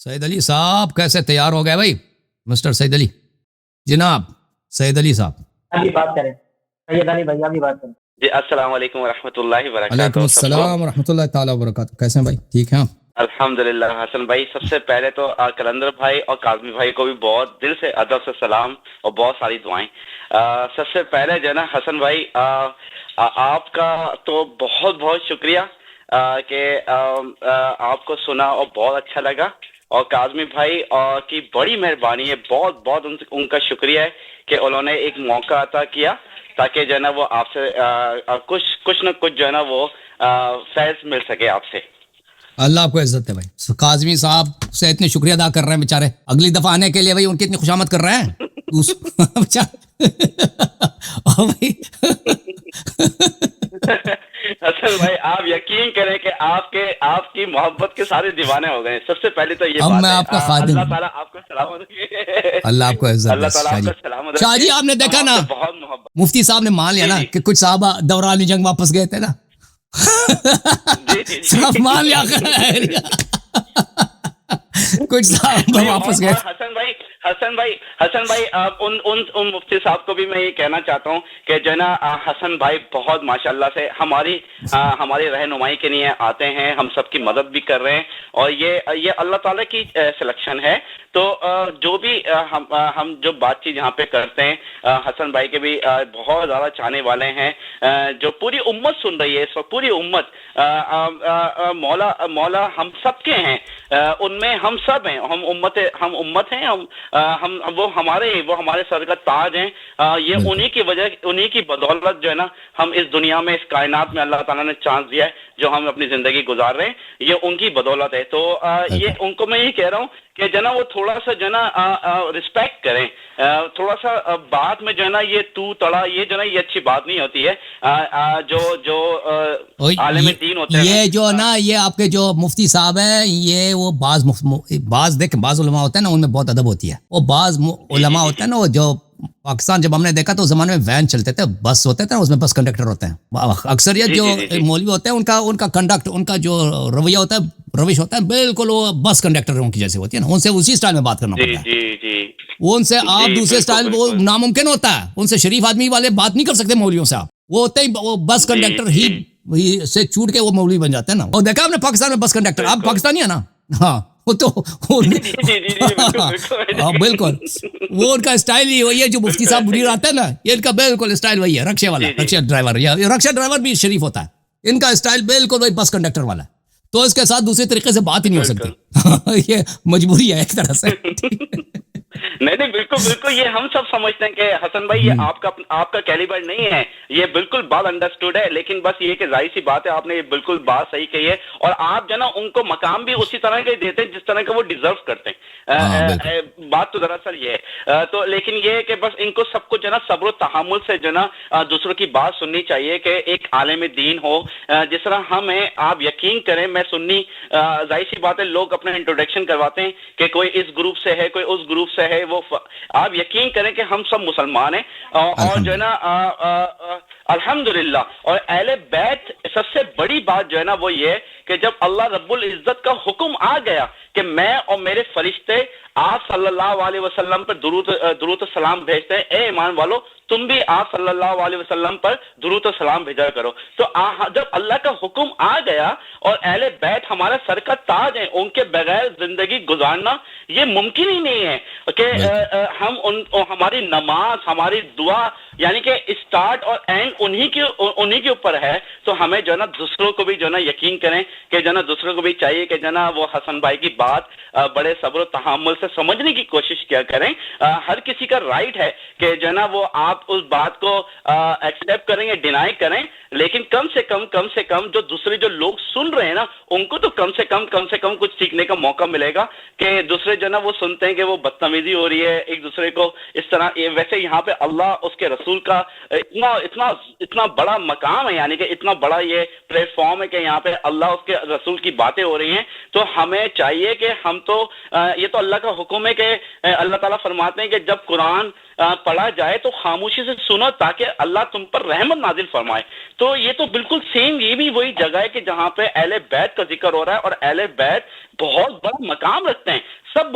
سعید علی صاحب کیسے تیار ہو گئے بھائی؟ مسٹر سعید علی جناب، سعید علی صاحب ابھی بات کریں سید علی بھائی، ابھی بات کریں. جی السلام علیکم ورحمۃ اللہ وبرکاتہ. علیکم السلام ورحمۃ اللہ تعالیٰ وبرکاتہ. کیسے ہیں بھائی؟ ٹھیک ہیں آپ؟ الحمدللہ. حسن بھائی سب سے پہلے تو کلندر بھائی اور کاظمی بھائی کو بھی بہت دل سے ادب سے سلام اور بہت ساری دعائیں. سب سے پہلے جو ہے نا حسن بھائی آپ کا تو بہت بہت شکریہ کہ آپ کو سنا اور بہت اچھا لگا. اور کاظمی بھائی کی بڑی مہربانی ہے، بہت بہت ان کا شکریہ ہے کہ انہوں نے ایک موقع عطا کیا تاکہ جو ہے نا وہ آپ سے کچھ نہ کچھ جو ہے نا وہ فیض مل سکے آپ سے. اللہ آپ کو عزت ہے بھائی. کاظمی صاحب سے اتنے شکریہ ادا کر رہے ہیں بیچارے، اگلی دفعہ آنے کے لیے بھائی ان کی اتنی خوشامد کر رہے ہیں. حسن بھائی آپ یقین کریں کہ آپ کی محبت کے سارے دیوانے ہو گئے. سب سے پہلے تو یہ اب بات میں ہے آپ کا خادم، اللہ تعالیٰ آپ کو سلامت رکھے. اللہ آپ کو عزت اللہ دے. تعالیٰ شاہ آپ جی، کو سلامت شاہ جی رکھے. آپ نے دیکھا ہم نا آپ سے بہت محبت. مفتی صاحب نے مان لیا نا کہ کچھ صحابہ دوران جنگ واپس گئے تھے نا. جی صاحب مان لیا کچھ صاحب واپس گئے. حسن بھائی ان مفتی صاحب کو بھی میں یہ کہنا چاہتا ہوں کہ جو ہے نا حسن بھائی بہت ماشاءاللہ سے ہماری رہنمائی کے لیے آتے ہیں، ہم سب کی مدد بھی کر رہے ہیں اور یہ اللہ تعالیٰ کی سلیکشن ہے. تو جو بھی ہم جو بات چیت یہاں پہ کرتے ہیں، حسن بھائی کے بھی بہت زیادہ چاہنے والے ہیں جو پوری امت سن رہی ہے اس وقت. پوری امت مولا ہم سب کے ہیں، ان میں ہم سب ہیں، ہم امت ہیں، وہ ہمارے سر کا تاج ہیں. یہ انہی کی بدولت جو ہے نا ہم اس دنیا میں، اس کائنات میں اللہ تعالیٰ نے چانس دیا ہے جو ہم اپنی زندگی گزار رہے ہیں، یہ ان کی بدولت ہے. تو یہ ان کو میں یہ کہہ رہا ہوں کہ جو ہے نا وہ تھوڑا سا جو ہے نا رسپیکٹ کریں. تھوڑا سا بات میں جو ہے نا یہ تو تڑا، یہ جو ہے نا یہ اچھی بات نہیں ہوتی ہے. جو عالم دین ہوتے ہیں، یہ جو نا یہ آپ کے جو مفتی صاحب ہیں، یہ وہ بعض علماء ہوتے ہیں نا ان میں بہت ادب ہوتی ہے. وہ بعض علماء ہوتے ہیں نا وہ جو پاکستان جب ہم نے دیکھا تو اس زمانے میں وین چلتے تھے، بس ہوتے تھے، اس میں بس کنڈکٹر ہوتے ہیں. اکثریت جو مولوی ہوتے ہیں ان کا کنڈکٹ، ان کا جو رویہ ہوتا ہے، روش ہوتا ہے، بالکل وہ بس کنڈکٹر ان کی جیسے ہوتی ہے نا، ان سے اسی اسٹائل میں بات کرنا پڑتا ہے. ان سے آپ دوسرے اسٹائل وہ ناممکن ہوتا ہے. ان سے شریف آدمی والے بات نہیں کر سکتے مولویوں سے. آپ وہ ہوتے ہی وہ بس کنڈکٹر ہی سے چھوٹ کے وہ مولوی بن جاتے ہیں نا. اور دیکھا آپ نے پاکستان میں بس کنڈکٹر، آپ پاکستانی ہے نا؟ ہاں وہ تو بالکل وہ ان کا اسٹائل ہی وہی ہے. جو مفتی صاحب منیر آتا ہے نا، یہ ان کا بالکل اسٹائل وہی ہے. رکشے والا، رکشہ ڈرائیور، یا رکشہ ڈرائیور بھی شریف ہوتا ہے. ان کا اسٹائل بالکل وہی بس کنڈکٹر والا ہے. تو اس کے ساتھ دوسرے طریقے سے بات ہی نہیں ہو سکتی. یہ مجبوری ہے ایک طرح سے. نہیں بالکل یہ ہم سب سمجھتے ہیں کہ حسن بھائی یہ آپ کا کیلیبر نہیں ہے، یہ بالکل بات انڈرسٹوڈ ہے. لیکن بس یہ کہ ظاہر سی بات ہے، آپ نے یہ بالکل بات صحیح کہی ہے. اور آپ جو نا ان کو مقام بھی اسی طرح کے دیتے ہیں جس طرح کا وہ ڈیزرو کرتے ہیں. بات تو دراصل یہ ہے. تو لیکن یہ ہے کہ بس ان کو سب کو جو ہے نا صبر و تحمل سے جو ہے نا دوسروں کی بات سننی چاہیے. کہ ایک عالم دین ہو جس طرح ہم ہیں، آپ یقین کریں میں سنی، ظاہر سی بات ہے لوگ اپنا انٹروڈکشن کرواتے ہیں کہ کوئی اس گروپ سے ہے، کوئی اس گروپ سے ہے. وہ آپ یقین کریں کہ ہم سب مسلمان ہیں اور جو ہے نا الحمدللہ. اور اہل بیت سب سے بڑی بات جو ہے نا وہ یہ کہ جب اللہ رب العزت کا حکم آ گیا کہ میں اور میرے فرشتے آپ صلی اللہ علیہ وسلم پر درود و سلام بھیجتے ہیں، اے ایمان والو تم بھی آپ صلی اللہ علیہ وسلم پر درود و سلام بھیجا کرو. تو جب اللہ کا حکم آ گیا اور اہل بیت ہمارا سر کا تاج ہے، ان کے بغیر زندگی گزارنا یہ ممکن ہی نہیں ہے. کہ ہماری نماز، ہماری دعا، یعنی کہ اسٹارٹ اور اینڈ انہی کے اوپر ہے. تو ہمیں جو ہے نا دوسروں کو بھی جو ہے نا یقین کریں کہ جو ہے نا دوسروں کو بھی چاہیے کہ جو ہے نا وہ حسن بھائی کی بات بڑے صبر و تحمل سے سمجھنے کی کوشش کیا کریں. ہر کسی کا رائٹ ہے کہ جو ہے نا وہ آپ اس بات کو ایکسیپٹ کریں یا ڈینائی کریں، لیکن کم سے کم جو دوسرے جو لوگ سن رہے ہیں نا ان کو تو کم سے کم کچھ سیکھنے کا موقع ملے گا. کہ دوسرے جو ہے نا وہ سنتے ہیں کہ وہ بدتمیزی ہو رہی ہے ایک دوسرے کو اس طرح. ویسے یہاں پہ اللہ اس کے رسول کا اتنا بڑا مقام ہے، یعنی کہ اتنا بڑا یہ پلیٹ فارم ہے کہ یہاں پہ اللہ اس کے رسول کی باتیں ہو رہی ہیں. تو ہمیں چاہیے کہ ہم تو یہ تو اللہ کا حکم ہے کہ اللہ تعالیٰ فرماتے ہیں کہ جب قرآن پڑھا جائے تو خاموشی سے سنو تاکہ اللہ تم پر رحمت نازل فرمائے. تو یہ تو بالکل سیم یہ بھی وہی جگہ ہے کہ جہاں پہ اہل بیت کا ذکر ہو رہا ہے. اور اہل بیت بہت بڑا مقام رکھتے ہیں.